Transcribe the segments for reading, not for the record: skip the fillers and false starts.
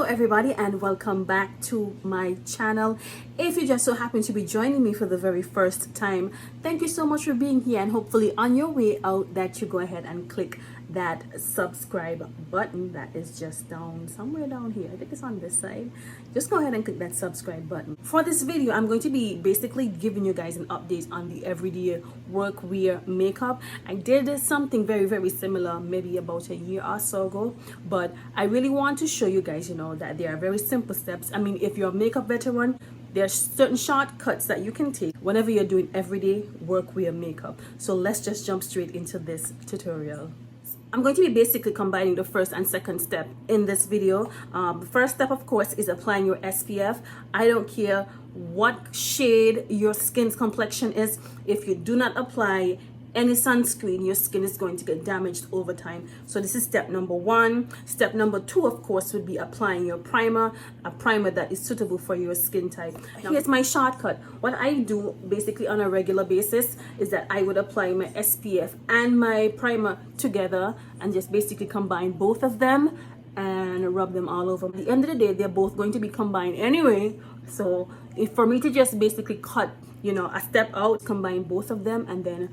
everybody, and welcome back to my channel. If you just so happen to be joining me for the very first time, thank you so much for being here, and hopefully on your way out that you go ahead and click that subscribe button that is just down somewhere down here. I think it's on this side. Just go ahead and click that subscribe button. For this video, I'm going to be basically giving you guys an update on the everyday workwear makeup. I did something very similar maybe about a year or so ago, but I really want to show you guys, that there are very simple steps. I mean, if you're a makeup veteran, there are certain shortcuts that you can take whenever you're doing everyday workwear makeup. So let's just jump straight into this tutorial. I'm going to be basically combining the first and second step in this video. The first step, of course, is applying your SPF. I don't care what shade your skin's complexion is. If you do not apply any sunscreen, your skin is going to get damaged over time. So this is step number one. Step number two, of course, would be applying your primer, a primer that is suitable for your skin type. Now, here's my shortcut. What I do basically on a regular basis is that I would apply my SPF and my primer together and just basically combine both of them and rub them all over. At the end of the day, they're both going to be combined anyway. So for me to just basically cut a step out, combine both of them, and then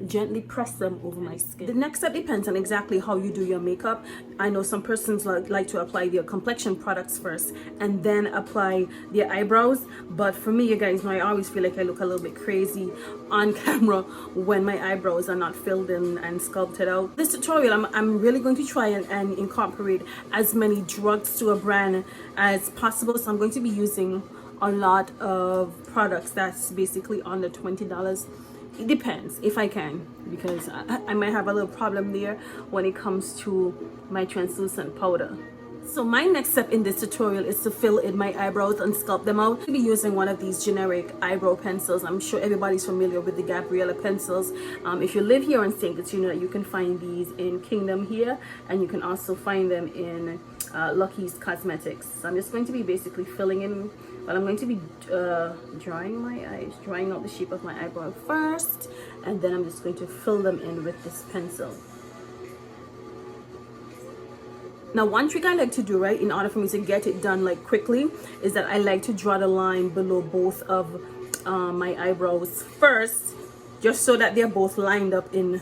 gently press them over my skin. The next step depends on exactly how you do your makeup. I know some persons like to apply their complexion products first and then apply their eyebrows, but for me, you guys know, I always feel like I look a little bit crazy on camera when my eyebrows are not filled in and sculpted out. This tutorial, I'm really going to try and incorporate as many drugs to a brand as possible. So I'm going to be using a lot of products that's basically under $20. It depends if I can, because I might have a little problem there when it comes to my translucent powder. So my next step in this tutorial is to fill in my eyebrows and sculpt them out. I'll be using one of these generic eyebrow pencils. I'm sure everybody's familiar with the Gabriella pencils. If you live here in St. Kitts, you know that you can find these in Kingdom here, and you can also find them in Lucky's Cosmetics. So I'm just going to be basically filling in. Well, I'm going to be drawing my eyes, drawing out the shape of my eyebrow first, and then I'm just going to fill them in with this pencil. Now, one trick I like to do, right, in order for me to get it done like quickly, is that I like to draw the line below both of my eyebrows first, just so that they're both lined up in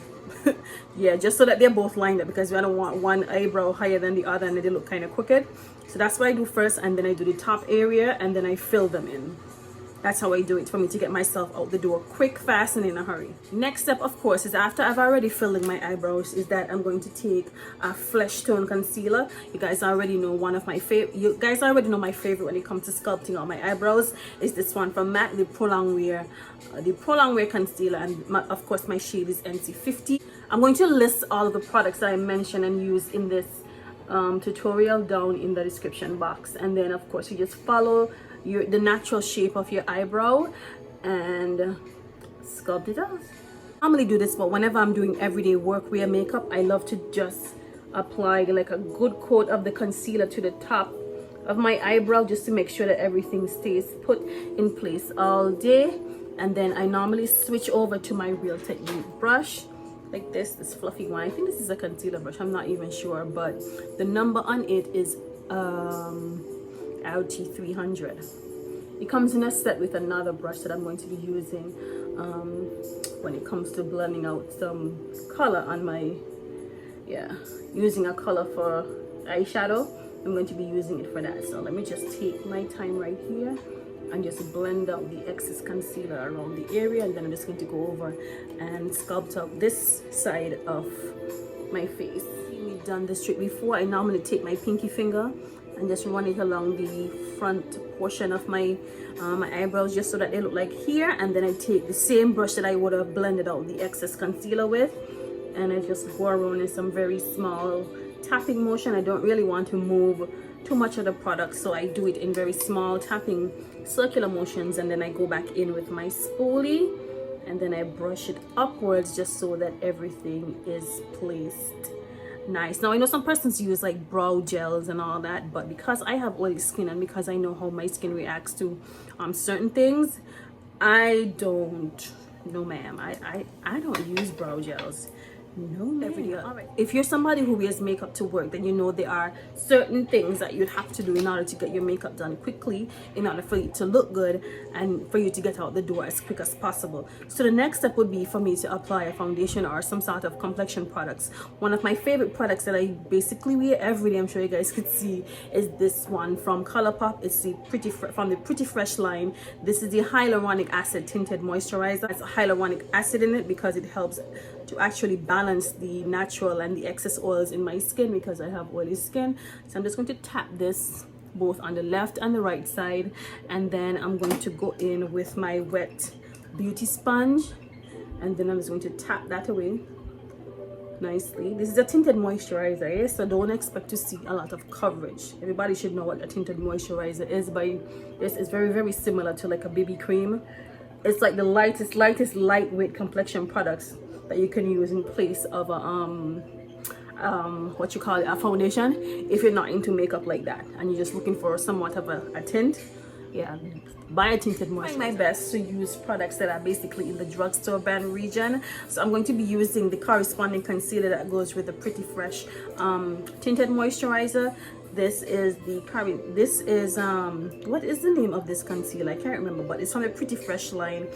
yeah, just so that they're both lined up, because I don't want one eyebrow higher than the other and they look kind of crooked. So that's what I do first, and then I do the top area and then I fill them in. That's how I do it for me to get myself out the door quick, fast, and in a hurry. Next step, of course, is after I've already filled in my eyebrows, is that I'm going to take a flesh tone concealer. You guys already know one of my favorite. You guys already know my favorite when it comes to sculpting out my eyebrows is this one from MAC, the Prolong Wear concealer, and of course my shade is NC50. I'm going to list all of the products that I mentioned and use in this tutorial down in the description box, and then of course you just follow the natural shape of your eyebrow and sculpt it out. I normally do this, but whenever I'm doing everyday workwear makeup, I love to just apply like a good coat of the concealer to the top of my eyebrow, just to make sure that everything stays put in place all day. And then I normally switch over to my Real Technique brush, like this fluffy one. I think this is a concealer brush, I'm not even sure, but the number on it is LT300. It comes in a set with another brush that I'm going to be using when it comes to blending out some color on my, using a color for eyeshadow. I'm going to be using it for that. So let me just take my time right here and just blend out the excess concealer around the area, and then I'm just going to go over and sculpt out this side of my face. We've done this trick before. I normally take my pinky finger and just run it along the front portion of my my eyebrows, just so that they look like here, and then I take the same brush that I would have blended out the excess concealer with, and I just go around in some very small tapping motion. I don't really want to move too much of the product, so I do it in very small tapping circular motions, and then I go back in with my spoolie and then I brush it upwards just so that everything is placed nice. Now I know some persons use like brow gels and all that, but because I have oily skin and because I know how my skin reacts to certain things, I don't, no ma'am, I don't use brow gels. No, every day. All right. If you're somebody who wears makeup to work, then you know there are certain things that you'd have to do in order to get your makeup done quickly, in order for you to look good and for you to get out the door as quick as possible. So the next step would be for me to apply a foundation or some sort of complexion products. One of my favorite products that I basically wear every day, I'm sure you guys could see, is this one from ColourPop. It's the from the Pretty Fresh line. This is the hyaluronic acid tinted moisturizer. It's hyaluronic acid in it because it helps to actually balance the natural and the excess oils in my skin because I have oily skin. So I'm just going to tap this both on the left and the right side, and then I'm going to go in with my wet beauty sponge, and then I'm just going to tap that away nicely. This is a tinted moisturizer, eh? So don't expect to see a lot of coverage. Everybody should know what a tinted moisturizer is, but this is very, very similar to like a BB cream. It's like the lightest lightweight complexion products that you can use in place of a what you call it, a foundation, if you're not into makeup like that and you're just looking for somewhat of a tint. Yeah, buy a tinted moisturizer. I'm trying my best to use products that are basically in the drugstore brand region. So I'm going to be using the corresponding concealer that goes with the Pretty Fresh tinted moisturizer. This is what is the name of this concealer? I can't remember, but it's from the Pretty Fresh line.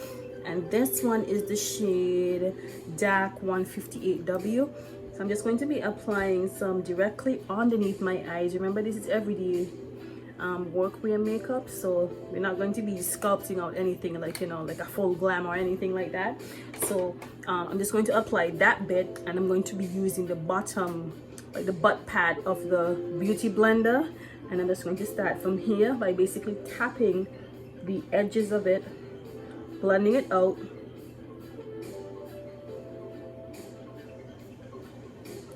And this one is the shade Dark 158W. So I'm just going to be applying some directly underneath my eyes. Remember, this is everyday workwear makeup, so we're not going to be sculpting out anything like, you know, like a full glam or anything like that. So I'm just going to apply that bit, and I'm going to be using the bottom, like the butt pad of the beauty blender, and I'm just going to start from here by basically tapping the edges of it, blending it out,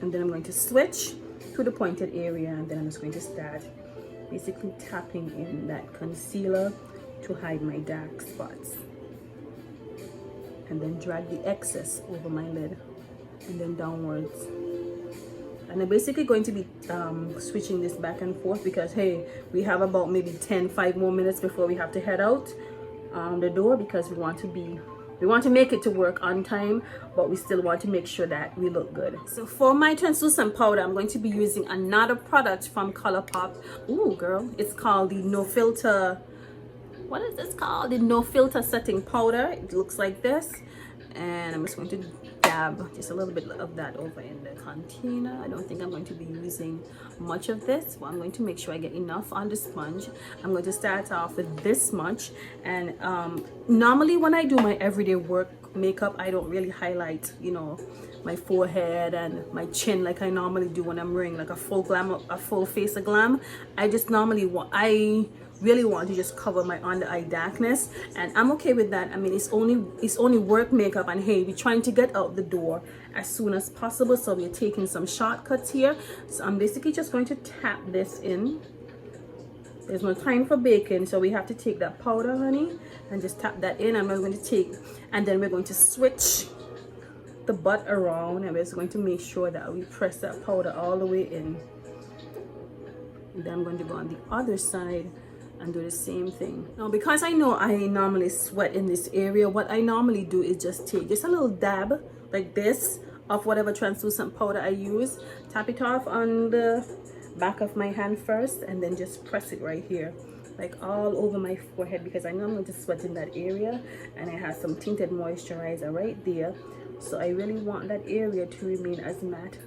and then I'm going to switch to the pointed area, and then I'm just going to start basically tapping in that concealer to hide my dark spots, and then drag the excess over my lid and then downwards. And I'm basically going to be switching this back and forth because, hey, we have about maybe 5 more minutes before we have to head out the door, because we want to make it to work on time, but we still want to make sure that we look good. So for my translucent powder, I'm going to be using another product from ColourPop. Ooh, girl, it's called the No Filter. What is this called? The No Filter setting powder. It looks like this, and I'm just going to dab just a little bit of that over in the container. I don't think I'm going to be using much of this, but I'm going to make sure I get enough on the sponge. I'm going to start off with this much, and normally when I do my everyday work makeup, I don't really highlight, you know, my forehead and my chin like I normally do when I'm wearing like a full face of glam. I just normally really want to just cover my under eye darkness, and I'm okay with that. I mean, it's only work makeup, and hey, we're trying to get out the door as soon as possible, so we're taking some shortcuts here. So I'm basically just going to tap this in. There's no time for baking, so we have to take that powder, honey, and just tap that in. And we're going to take, and then we're going to switch the butt around, and we're just going to make sure that we press that powder all the way in. And then I'm going to go on the other side and do the same thing. Now, because I know I normally sweat in this area, what I normally do is just take just a little dab like this of whatever translucent powder I use, tap it off on the back of my hand first, and then just press it right here, like all over my forehead, because I know I'm going to sweat in that area, and I have some tinted moisturizer right there, so I really want that area to remain as matte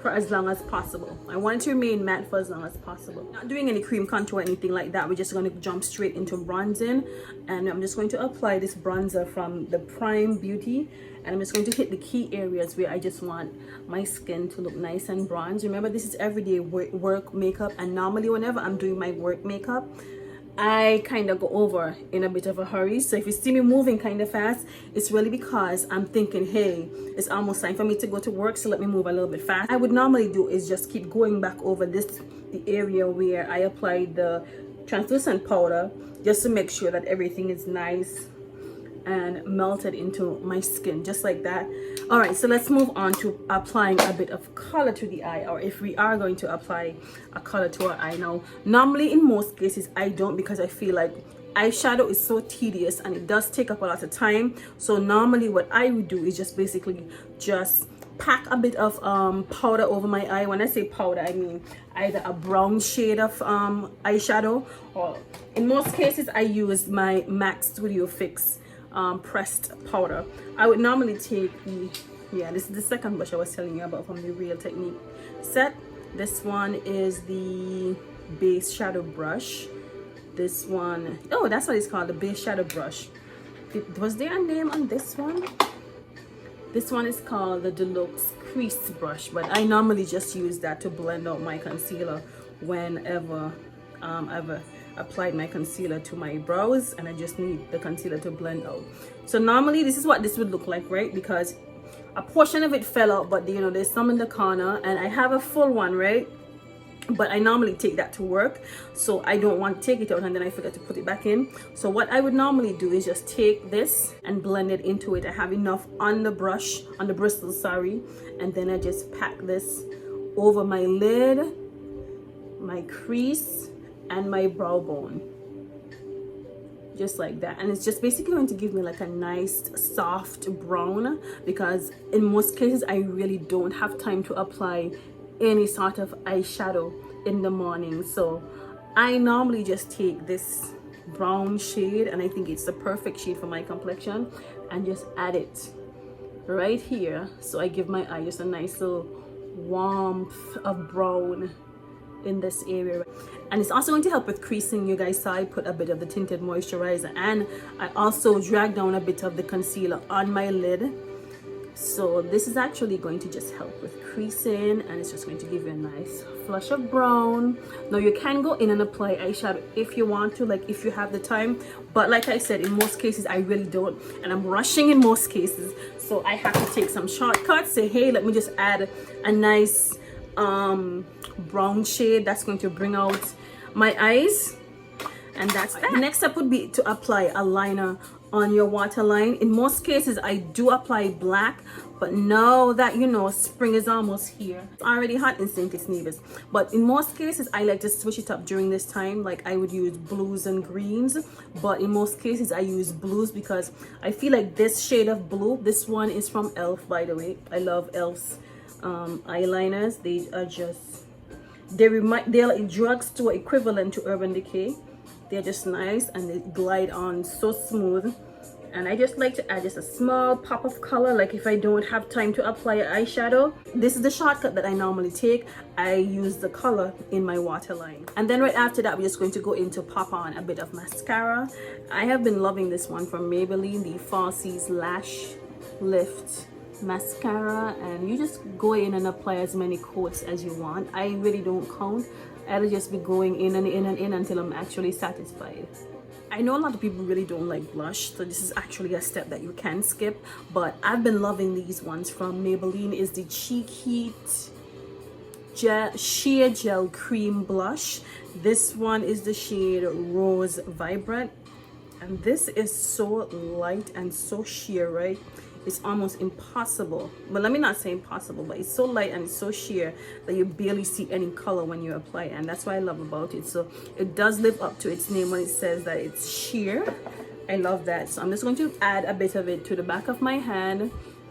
for as long as possible. I want it to remain matte for as long as possible. Not doing any cream contour or anything like that. We're just going to jump straight into bronzing, and I'm just going to apply this bronzer from the Prime Beauty, and I'm just going to hit the key areas where I just want my skin to look nice and bronze. Remember, this is everyday work makeup, and normally whenever I'm doing my work makeup, I kind of go over in a bit of a hurry. So if you see me moving kind of fast, it's really because I'm thinking, hey, it's almost time for me to go to work, so let me move a little bit fast. I would normally do is just keep going back over the area where I applied the translucent powder, just to make sure that everything is nice and melted into my skin, just like that. All right, so let's move on to applying a bit of color to the eye, or if we are going to apply a color to our eye. Now, normally in most cases I don't, because I feel like eyeshadow is so tedious and it does take up a lot of time. So normally what I would do is just basically just pack a bit of powder over my eye. When I say powder, I mean either a brown shade of eyeshadow, or in most cases I use my MAC Studio Fix pressed powder. I would normally take the, yeah, this is the second brush I was telling you about from the Real Technique set. This one is the base shadow brush. This one, oh, that's what it's called, the base shadow brush. Was there a name on this one? This one is called the Deluxe Crease Brush, but I normally just use that to blend out my concealer whenever I've applied my concealer to my brows and I just need the concealer to blend out. So normally this is what this would look like, right? Because a portion of it fell out, but you know, there's some in the corner, and I have a full one, right? But I normally take that to work, so I don't want to take it out and then I forget to put it back in. So what I would normally do is just take this and blend it into it. I have enough on the brush, on the bristles, sorry, and then I just pack this over my lid, my crease, and my brow bone, just like that. And it's just basically going to give me like a nice soft brown, because in most cases I really don't have time to apply any sort of eyeshadow in the morning. So I normally just take this brown shade, and I think it's the perfect shade for my complexion, and just add it right here. So I give my eye just a nice little warmth of brown in this area. And it's also going to help with creasing. You guys saw I put a bit of the tinted moisturizer, and I also drag down a bit of the concealer on my lid. So this is actually going to just help with creasing, and it's just going to give you a nice flush of brown. Now you can go in and apply eyeshadow if you want to, like if you have the time, but like I said, in most cases I really don't, and I'm rushing in most cases, so I have to take some shortcuts. Say, hey, let me just add a nice brown shade that's going to bring out my eyes, and that's that. The next step would be to apply a liner on your waterline. In most cases I do apply black, but now that you know spring is almost here, it's already hot in St. Kitts-Nevis, but in most cases I like to switch it up during this time. Like I would use blues and greens, but in most cases I use blues because I feel like this shade of blue, this one is from Elf, by the way. I love Elf's eyeliners. They are just, they're like drugstore equivalent to Urban Decay. They're just nice and they glide on so smooth. And I just like to add just a small pop of color, like if I don't have time to apply eyeshadow. This is the shortcut that I normally take. I use the color in my waterline. And then right after that, we're just going to go into pop on a bit of mascara. I have been loving this one from Maybelline, the Falsies Lash Lift mascara, and you just go in and apply as many coats as you want. I really don't count. I'll just be going in and in and in until I'm actually satisfied. I know a lot of people really don't like blush, so this is actually a step that you can skip, but I've been loving these ones from Maybelline. Is the Cheek Heat Sheer Gel Cream Blush. This one is the shade Rose Vibrant, and this is so light and so sheer, right? It's almost impossible, but let me not say impossible, but it's so light and so sheer that you barely see any color when you apply it, and that's what I love about it. So it does live up to its name when it says that it's sheer. I love that. So I'm just going to add a bit of it to the back of my hand,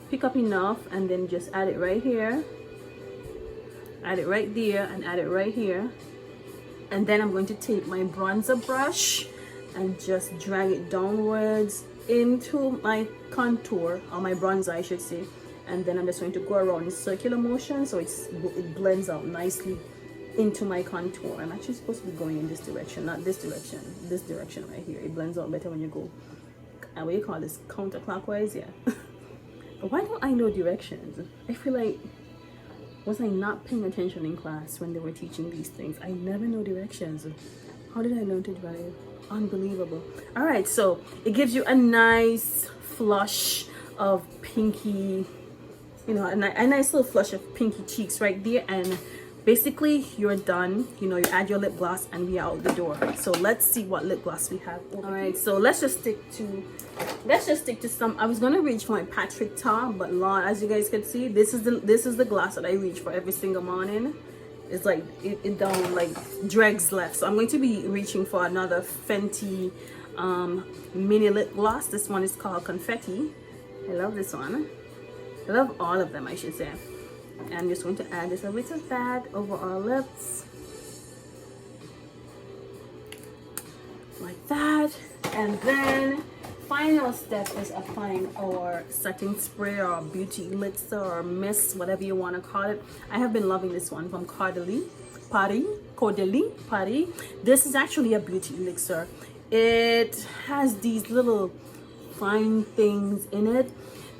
pick up enough, and then just add it right here, add it right there, and add it right here. And then I'm going to take my bronzer brush and just drag it downwards into my contour, or my bronzer I should say, and then I'm just going to go around in circular motion so it blends out nicely into my contour. I'm actually supposed to be going in this direction, not this direction, this direction right here. It blends out better when you go, what do you call this, counterclockwise? Yeah. Why don't I know directions? I feel like, was I not paying attention in class when they were teaching these things? I never know directions. How did I learn to drive? Unbelievable. All right, so it gives you a nice flush of pinky, you know, a nice little flush of pinky cheeks right there, and basically you're done. You know, you add your lip gloss and we are out the door. So let's see what lip gloss we have. All right, so let's just stick to some. I was gonna reach for my Patrick Tar, but Lord, as you guys can see, this is the gloss that I reach for every single morning. It's like it down like dregs left, so I'm going to be reaching for another Fenty mini lip gloss. This one is called Confetti. I love this one. I love all of them, I should say. I'm just going to add just a bit of that over our lips. Like that. And then final step is applying our setting spray or beauty elixir or mist, whatever you want to call it. I have been loving this one from Caudalie Paris. This is actually a beauty elixir. It has these little fine things in it.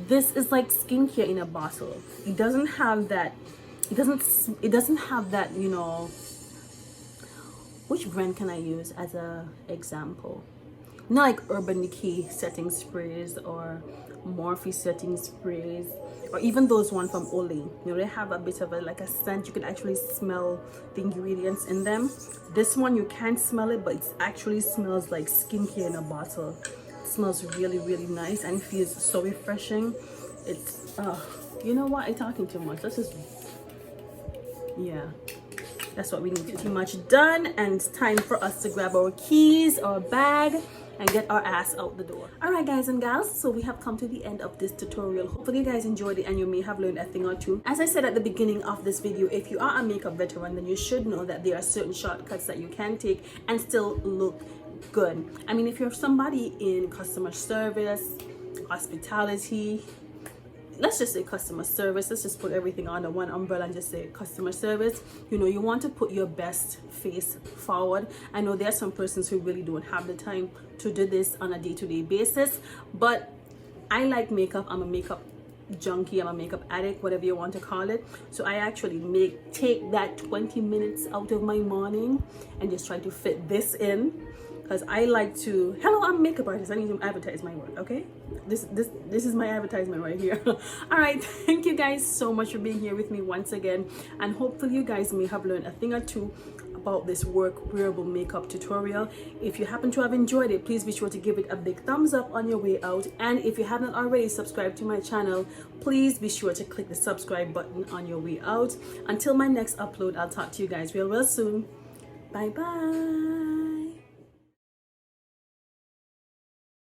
This is like skincare in a bottle. It doesn't have that, it doesn't have that, you know, which brand can I use as a example? Not like Urban Decay setting sprays or Morphe setting sprays, or even those one from Olay. You know, they have a bit of a like a scent. You can actually smell the ingredients in them. This one you can't smell it, but it actually smells like skincare in a bottle. It smells really, really nice and feels so refreshing. It's you know what, I'm talking too much. Let's just, yeah, that's what we need. Pretty much done, and it's time for us to grab our keys, our bag, and get our ass out the door. All right, guys and gals, so we have come to the end of this tutorial. Hopefully you guys enjoyed it and you may have learned a thing or two. As I said at the beginning of this video, if you are a makeup veteran, then you should know that there are certain shortcuts that you can take and still look good. I mean, if you're somebody in customer service, hospitality, let's just say customer service, let's just put everything under one umbrella and just say customer service. You know, you want to put your best face forward. I know there are some persons who really don't have the time to do this on a day-to-day basis, but I like makeup. I'm a makeup junkie, I'm a makeup addict, whatever you want to call it. So I actually take that 20 minutes out of my morning and just try to fit this in, because I like to, hello, I'm a makeup artist, I need to advertise my work, okay? This is my advertisement right here. All right, thank you guys so much for being here with me once again, and hopefully you guys may have learned a thing or two about this work wearable makeup tutorial. If you happen to have enjoyed it, please be sure to give it a big thumbs up on your way out, and if you haven't already subscribed to my channel, please be sure to click the subscribe button on your way out. Until my next upload, I'll talk to you guys real soon. Bye bye.